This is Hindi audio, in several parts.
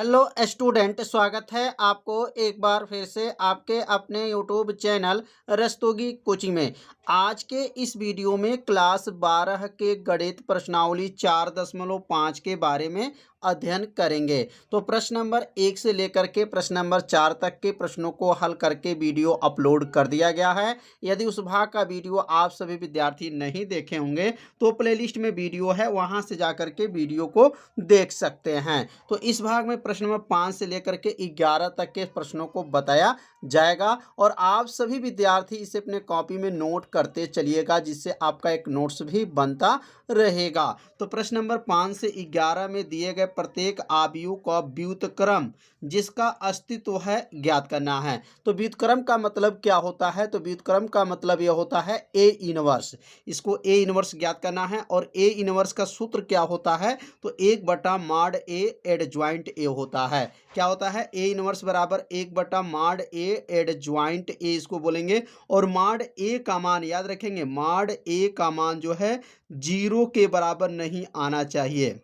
हेलो स्टूडेंट, स्वागत है आपको एक बार फिर से आपके अपने यूट्यूब चैनल रस्तोगी कोचिंग में। आज के इस वीडियो में क्लास 12 के गणित प्रश्नावली 4.5 के बारे में अध्ययन करेंगे। तो प्रश्न नंबर 1 से लेकर के प्रश्न नंबर 4 तक के प्रश्नों को हल करके वीडियो अपलोड कर दिया गया है। यदि उस भाग का वीडियो आप सभी विद्यार्थी नहीं देखे होंगे तो प्लेलिस्ट में वीडियो है, वहां से जाकर के वीडियो को देख सकते हैं। तो इस भाग में प्रश्न नंबर 5 से लेकर के 11 तक के प्रश्नों को बताया जाएगा और आप सभी विद्यार्थी इसे अपने कॉपी में नोट करते चलिएगा, जिससे आपका एक नोट्स भी बनता रहेगा। तो प्रश्न नंबर 5 से 11 में दिए गए प्रत्येक आव्यूह का व्युत्क्रम जिसका अस्तित्व है ज्ञात करना है। तो व्युत्क्रम का मतलब क्या होता है? तो व्युत्क्रम का मतलब यह होता है ए इनवर्स। इसको ए इनवर्स ज्ञात करना है और ए इनवर्स का सूत्र क्या होता है? तो 1/mod ए एडज्वाइंट ए होता है। क्या होता है? ए इनवर्स बराबर 1/mod ए एडज्वाइंट ए इसको बोलेंगे। और mod ए का मान याद रखेंगे, mod ए का मान जो है 0 के बराबर नहीं आना चाहिए।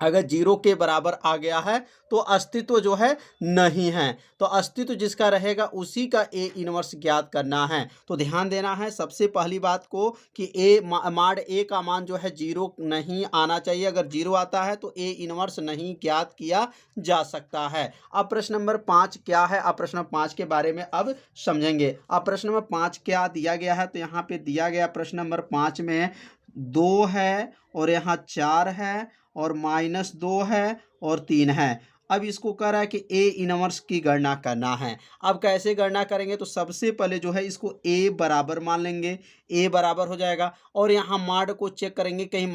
अगर 0 के बराबर आ गया है तो अस्तित्व जो है नहीं है। तो अस्तित्व जिसका रहेगा उसी का ए इनवर्स ज्ञात करना है। तो ध्यान देना है सबसे पहली बात को कि mod ए का मान जो है 0 नहीं आना चाहिए। अगर 0 आता है तो ए इनवर्स नहीं ज्ञात किया जा सकता है। अब प्रश्न नंबर 5 क्या है? अब प्रश्न नंबर 5 के बारे में अब समझेंगे। अब प्रश्न नंबर 5 क्या दिया गया है? तो यहाँ पे दिया गया प्रश्न नंबर 5 में 2 है और यहाँ 4 है और -2 है और 3 है। अब इसको कह रहा है कि ए इनवर्स की गणना करना है। अब कैसे गणना करेंगे? तो सबसे पहले जो है इसको ए बराबर मान लेंगे, ए बराबर हो जाएगा। और यहाँ माड को चेक करेंगे, कहीं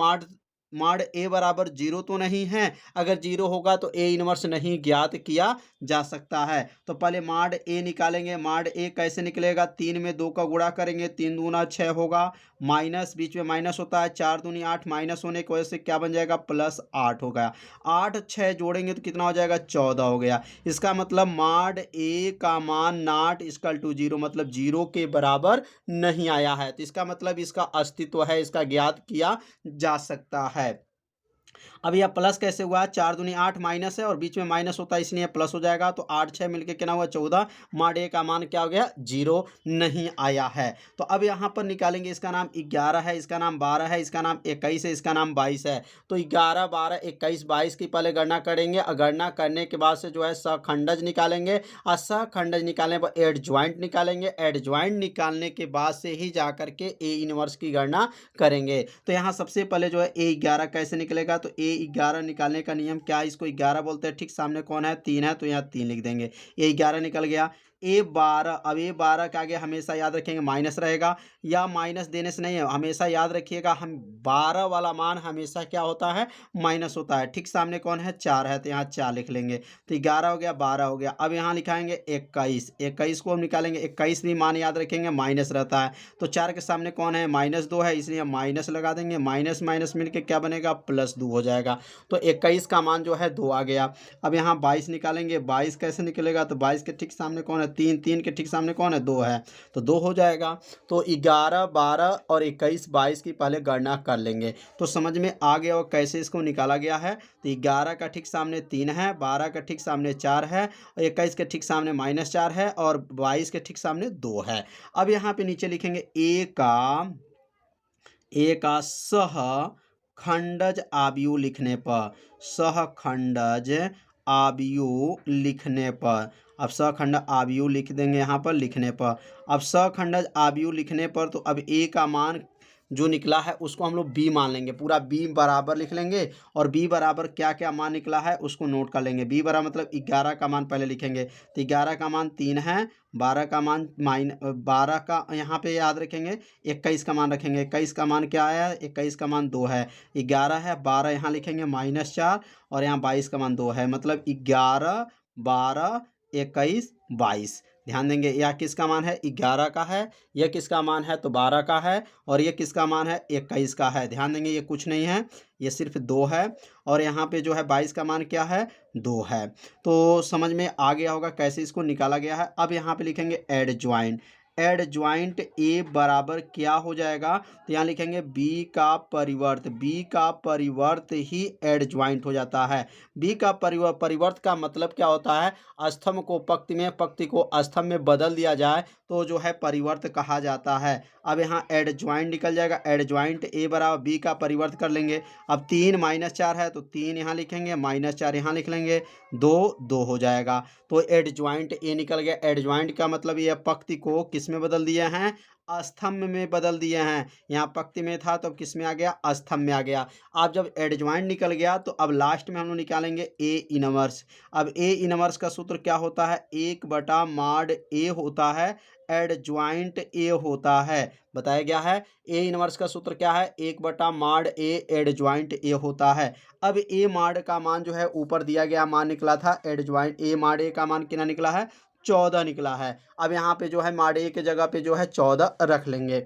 माड ए बराबर 0 तो नहीं है। अगर 0 होगा तो ए इनवर्स नहीं ज्ञात किया जा सकता है। तो पहले माड ए निकालेंगे। माड ए कैसे निकलेगा? 3 में 2 का गुणा करेंगे, 3 दूना 6 होगा, माइनस बीच में माइनस होता है, 4 दूनी 8, माइनस होने की वजह से क्या बन जाएगा? +8 हो गया। 8 6 जोड़ेंगे तो कितना हो जाएगा? 14 हो गया। इसका मतलब माड ए का मान नॉट इक्वल टू 0, मतलब 0 के बराबर नहीं आया है। तो इसका मतलब इसका अस्तित्व है, इसका ज्ञात किया जा सकता है। अब यह प्लस कैसे हुआ? 4 दूनी 8 माइनस है और बीच में माइनस होता है इसलिए प्लस हो जाएगा। तो 8 6 मिलके कितना हुआ? 14। mod ए का मान क्या हो गया? 0 नहीं आया है। तो अब यहाँ पर निकालेंगे, इसका नाम 11 है, इसका नाम 12 है, इसका नाम 21 है, इसका नाम 22 है। तो 11 12 21 22 की पहले गणना करेंगे और गणना करने के बाद से जो है सहखंडज निकालेंगे और सहखंडज निकालने पर एडज्वाइंट निकालेंगे। एडज्वाइंट निकालने के बाद से ही जाकर के ए इनवर्स की गणना करेंगे। तो यहाँ सबसे पहले जो है ए11 कैसे निकलेगा? तो ए11 निकालने का नियम क्या है? इसको 11 बोलते हैं। ठीक सामने कौन है? 3 है, तो यहाँ 3 लिख देंगे। ए11 निकल गया। ए12, अब ए12 के आगे हमेशा याद रखेंगे माइनस रहेगा, या माइनस देने से नहीं है, हमेशा याद रखिएगा हम 12 वाला मान हमेशा क्या होता है? माइनस होता है। ठीक सामने कौन है? 4 है, तो यहाँ 4 लिख लेंगे। तो 11 हो गया, 12 हो गया। अब यहाँ लिखाएंगे 21। 21 को हम निकालेंगे, 21 भी मान याद रखेंगे माइनस रहता है। तो 4 के सामने कौन है? -2 है, इसलिए माइनस लगा देंगे। माइनस माइनस मिलके क्या बनेगा? +2 हो जाएगा। तो 21 का मान जो है 2 आ गया। अब यहाँ 22 निकालेंगे। 22 कैसे निकलेगा? तो 22 के ठीक सामने कौन है? 3। 3 के ठीक सामने कौन है? 2 है, तो 2 हो जाएगा। तो 11 12 और 21 22 की पहले गणना कर लेंगे। तो समझ में आ गया और कैसे इसको निकाला गया है। तो 11 का ठीक सामने 3 है, 12 का ठीक सामने 4 है और 21 के ठीक सामने -4 है और 22 के ठीक सामने 2 है। अब यहाँ पे नीचे लिखेंगे ए का सहखंडज आव्यूह लिखने पर, सहखंडज आव्यूह लिखने पर, अब सहखंड आव्यूह लिख देंगे यहाँ पर लिखने पर। अब सहखंडज आव्यूह लिखने पर तो अब ए का मान जो निकला है उसको हम लोग बी मान लेंगे, पूरा बी बराबर लिख लेंगे और बी बराबर क्या क्या मान निकला है उसको नोट कर लेंगे। बी बराबर मतलब 11 का मान पहले लिखेंगे, तो 11 का मान 3 है, 12 का मान 12 का यहाँ पे याद रखेंगे, 21 का मान रखेंगे। 21 का मान क्या आया? 21 का मान 2 है, 11 है, 12 यहाँ लिखेंगे -4 और यहाँ 22 का मान 2 है, मतलब 11 12 21 22। ध्यान देंगे, यह किसका मान है? 11 का है, यह किसका मान है? तो 12 का है, और ये किसका मान है? 21 का है। ध्यान देंगे ये कुछ नहीं है, ये सिर्फ 2 है, और यहाँ पे जो है 22 का मान क्या है? 2 है। तो समझ में आ गया होगा कैसे इसको निकाला गया है। अब यहाँ पे लिखेंगे एडज्वाइंट। एडज्वाइंट ए बराबर क्या हो जाएगा, तो यहाँ लिखेंगे बी का परिवर्त। बी का परिवर्त ही एडज्वाइंट हो जाता है। बी का परिवर्त का मतलब क्या होता है, स्तंभ को पंक्ति में, पंक्ति को स्तंभ में बदल दिया जाए तो जो है परिवर्त कहा जाता है। अब यहाँ एडज्वाइंट निकल जाएगा, एडज्वाइंट ए बराबर बी का परिवर्त कर लेंगे। अब 3 - 4 है तो 3 यहाँ लिखेंगे, -4 यहाँ लिख लेंगे, 2 2 हो जाएगा। तो एडज्वाइंट ए निकल गया। एडज्वाइंट का मतलब ये पंक्ति को किस में बदल दिए हैं, स्तंभ में बदल दिए हैं। यहाँ पंक्ति में था तो अब किस में आ गया, स्तंभ में आ गया। अब जब एडज्वाइंट निकल गया तो अब लास्ट में हम लोग निकालेंगे ए इनवर्स। अब ए इनवर्स का सूत्र क्या होता है, 1/mod ए होता है, एडज्वाइंट ए होता है। बताया गया है ए इनवर्स का सूत्र क्या है, 1/mod ए एडज्वाइंट ए होता है। अब ए mod का मान जो है ऊपर दिया गया मान निकला था, एडज्वाइंट ए mod ए का मान कितना निकला है, 14 निकला है। अब यहाँ पे जो है mod ए के जगह पे जो है 14 रख लेंगे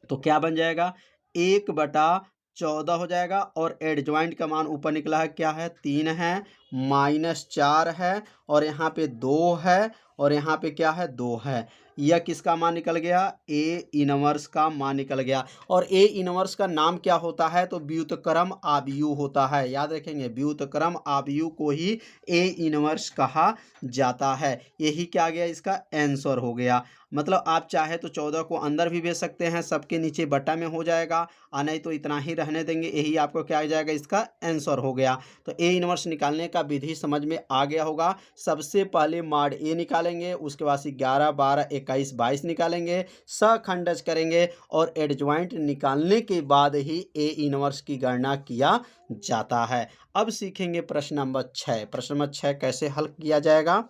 तो क्या बन जाएगा, 1/14 हो जाएगा। और एडज्वाइंट का मान ऊपर निकला है क्या है, 3 है, -4 है, और यहाँ पे 2 है, और यहाँ पे क्या है, 2 है। यह किसका मान निकल गया, ए इनवर्स का मान निकल गया। और ए इनवर्स का नाम क्या होता है, तो व्युत्क्रम आव्यूह होता है। याद रखेंगे, व्युत्क्रम आव्यूह को ही ए इनवर्स कहा जाता है। यही क्या गया, इसका आंसर हो गया। मतलब आप चाहे तो 14 को अंदर भी भेज सकते हैं, सबके नीचे बटा में हो जाएगा, और नहीं तो इतना ही रहने देंगे। यही आपको क्या आ जाएगा, इसका आंसर हो गया। तो ए इनवर्स निकालने का विधि समझ में आ गया होगा। सबसे पहले mod ए निकालेंगे, उसके बाद 11 12 21 22 निकालेंगे, सखंडज करेंगे, और एडज्वाइंट निकालने के बाद ही ए इनवर्स की गणना किया जाता है। अब सीखेंगे प्रश्न नंबर 6। प्रश्न नंबर 6 कैसे हल किया जाएगा,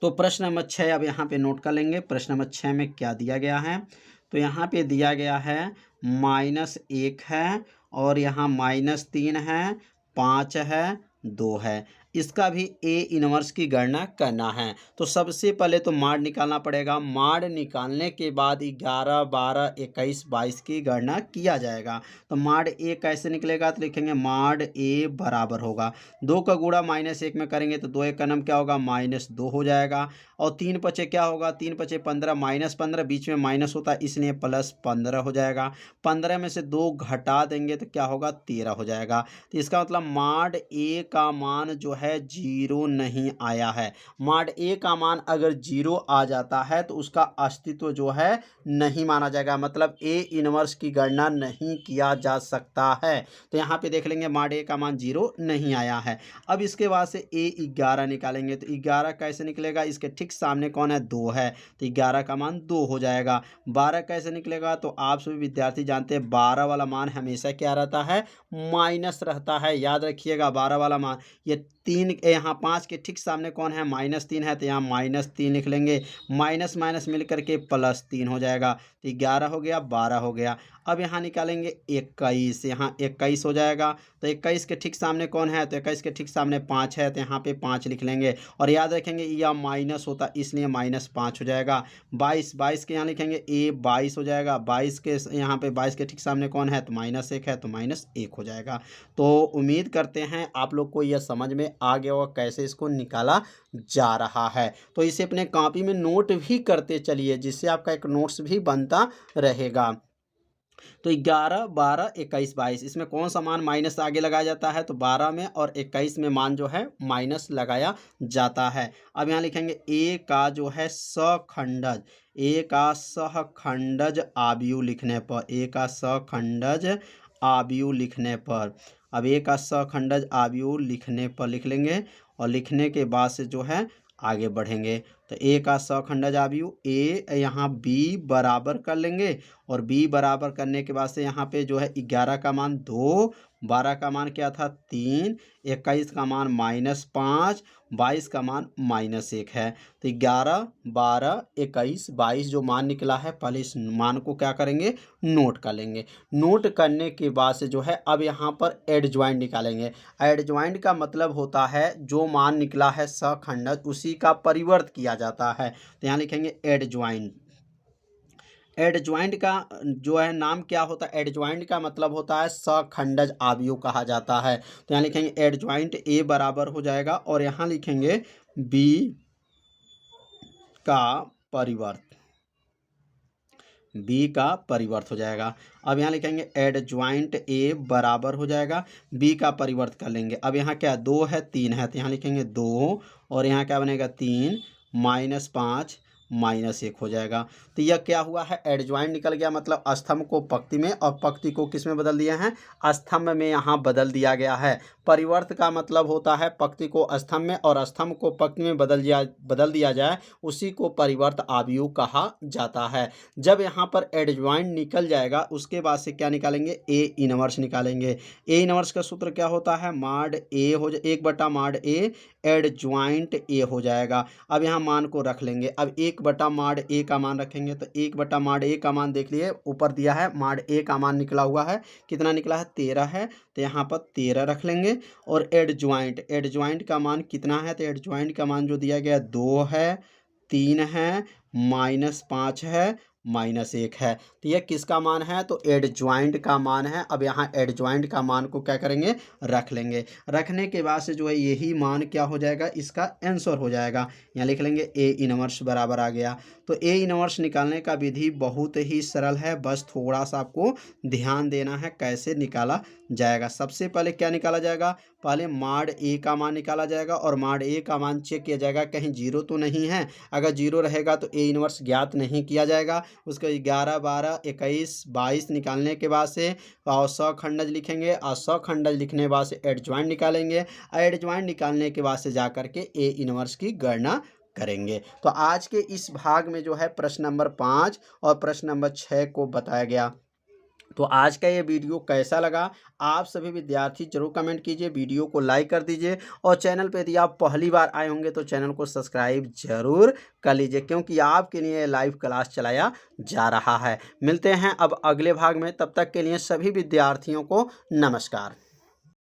तो प्रश्न नंबर 6 अब यहाँ पे नोट कर लेंगे। प्रश्न नंबर 6 में क्या दिया गया है, तो यहाँ पे दिया गया है -1 है, और यहाँ -3 है, 5 है, 2 है। इसका भी ए इनवर्स की गणना करना है। तो सबसे पहले तो mod निकालना पड़ेगा। mod निकालने के बाद 11 12 21 22 की गणना किया जाएगा। तो mod ए कैसे निकलेगा, तो लिखेंगे mod ए बराबर होगा 2 का गुणा -1 में करेंगे तो 2 1 का नाम क्या होगा, -2 हो जाएगा। और 3 पचे क्या होगा, 3 पचे 15, -15 बीच में माइनस होता है इसलिए +15 हो जाएगा। 15 में से 2 घटा देंगे तो क्या होगा, 13 हो जाएगा। तो इसका मतलब mod ए का मान जो है 0 नहीं आया है। mod ए का मान अगर 0 आ जाता है तो उसका अस्तित्व जो है नहीं माना जाएगा, मतलब ए इनवर्स की गणना नहीं किया जा सकता है। तो यहाँ पे देख लेंगे mod ए का मान 0 नहीं आया है। अब इसके बाद से ए 11 निकालेंगे, तो 11 कैसे निकलेगा, इसके ठीक सामने कौन है, 2 है, तो 11 का मान 2 हो जाएगा। 12 कैसे निकलेगा, तो आप सभी विद्यार्थी जानते हैं 12 वाला मान हमेशा क्या रहता है, माइनस रहता है। याद रखिएगा 12 वाला मान, ये 3 यहाँ 5 के ठीक सामने कौन है, -3 है, तो यहाँ -3 लिख लेंगे। माइनस माइनस मिल करके +3 हो जाएगा, तो 11 हो गया, 12 हो गया। अब यहाँ निकालेंगे 21, यहाँ 21 हो जाएगा। तो 21 के ठीक सामने कौन है, तो 21 के ठीक सामने 5 है, तो यहाँ पे 5 लिख लेंगे। और याद रखेंगे यह माइनस होता इसलिए -5 हो जाएगा। 22 के यहाँ लिखेंगे ए 22 हो जाएगा। 22 के यहाँ पे 22 के ठीक सामने कौन है, तो -1 है, तो -1 हो जाएगा। तो उम्मीद करते हैं आप लोग को यह समझ में आ गया होगा कैसे इसको निकाला जा रहा है। तो इसे अपने कॉपी में नोट भी करते चलिए, जिससे आपका एक नोट्स भी बनता रहेगा। तो 11 12 21 22 इसमें कौन सा मान माइनस आगे लगाया जाता है, तो 12 में और 21 में मान जो है माइनस लगाया जाता है। अब यहाँ लिखेंगे ए का जो है सखंडज, ए का सहखंडज आव्यूह लिखने पर, ए का सखंडज आव्यूह लिखने पर, अब ए का सखंडज आव्यूह लिखने पर लिख लेंगे। और लिखने के बाद से जो है आगे बढ़ेंगे। तो ए का सखंडज आव्यूह, ए यहाँ बी बराबर कर लेंगे, और बी बराबर करने के बाद से यहाँ पे जो है 11 का मान 2, 12 का मान क्या था 3, 21 का मान -5, 22 का मान -1 है। तो 11 12 21 22 जो मान निकला है, पहले इस मान को क्या करेंगे, नोट कर लेंगे। नोट करने के बाद से जो है अब यहाँ पर एडज्वाइंट निकालेंगे। एडज्वाइंट का मतलब होता है जो मान निकला है सखंडज उसी का परिवर्त किया जाता है। तो यहाँ लिखेंगे एडज्वाइंट। एडज्वाइंट का जो है नाम क्या होता है, एडज्वाइंट का मतलब होता है सखंडज आव्यूह कहा जाता है। तो यहाँ लिखेंगे एडज्वाइंट ए बराबर हो जाएगा, और यहाँ लिखेंगे बी का परिवर्त। बी का परिवर्त हो जाएगा। अब यहाँ लिखेंगे एडज्वाइंट ए बराबर हो जाएगा बी का परिवर्त कर लेंगे। अब यहाँ क्या 2 है 3 है तो यहाँ लिखेंगे 2 और यहाँ क्या बनेगा 3 माइनस 5 माइनस 1 हो जाएगा। तो यह क्या हुआ है, एडज्वाइंट निकल गया, मतलब स्तंभ को पंक्ति में और पंक्ति को किस में बदल दिया है, स्तंभ में यहाँ बदल दिया गया है। परिवर्त का मतलब होता है पंक्ति को स्तंभ में और स्तंभ को पंक्ति में बदल दिया जाए, उसी को परिवर्त आव्यूह कहा जाता है। जब यहाँ पर एडज्वाइंट निकल जाएगा उसके बाद से क्या निकालेंगे, ए इनवर्स निकालेंगे। ए इनवर्स का सूत्र क्या होता है, माड ए हो जाए 1/माड ए एडज्वाइंट ए हो जाएगा। अब यहाँ मान को रख लेंगे। अब 1/माड ए का मान रखेंगे तो 1/माड ए का मान देख लिए ऊपर दिया है, माड ए का मान निकला हुआ है, कितना निकला है 13 है, तो यहाँ पर 13 रख लेंगे। और एडज्वाइंट का मान कितना है, तो एडज्वाइंट का मान जो दिया गया 2 है 3 है माइनस 5 है माइनस 1 है। तो यह किसका मान है, तो एडज्वाइंट का मान है। अब यहाँ एडज्वाइंट का मान को क्या करेंगे, रख लेंगे। रखने के बाद से जो है यही मान क्या हो जाएगा, इसका आंसर हो जाएगा। यहाँ लिख लेंगे ए इनवर्स बराबर आ गया। तो ए इनवर्स निकालने का विधि बहुत ही सरल है, बस थोड़ा सा आपको ध्यान देना है कैसे निकाला जाएगा। सबसे पहले क्या निकाला जाएगा, पहले माड ए का मान निकाला जाएगा और माड ए का मान चेक किया जाएगा कहीं जीरो तो नहीं है। अगर जीरो रहेगा तो ए इनवर्स ज्ञात नहीं किया जाएगा। उसका 11, 12, 21, 22 निकालने के बाद से और सखंडज लिखेंगे और सखंडज लिखने के बाद से एडज्वाइंट निकालेंगे और एडज्वाइंट निकालने के बाद से जा करके ए इनवर्स की गणना करेंगे। तो आज के इस भाग में जो है प्रश्न नंबर 5 और प्रश्न नंबर 6 को बताया गया। तो आज का ये वीडियो कैसा लगा, आप सभी विद्यार्थी जरूर कमेंट कीजिए, वीडियो को लाइक कर दीजिए और चैनल पे यदि आप पहली बार आए होंगे तो चैनल को सब्सक्राइब जरूर कर लीजिए, क्योंकि आपके लिए लाइव क्लास चलाया जा रहा है। मिलते हैं अब अगले भाग में, तब तक के लिए सभी विद्यार्थियों को नमस्कार।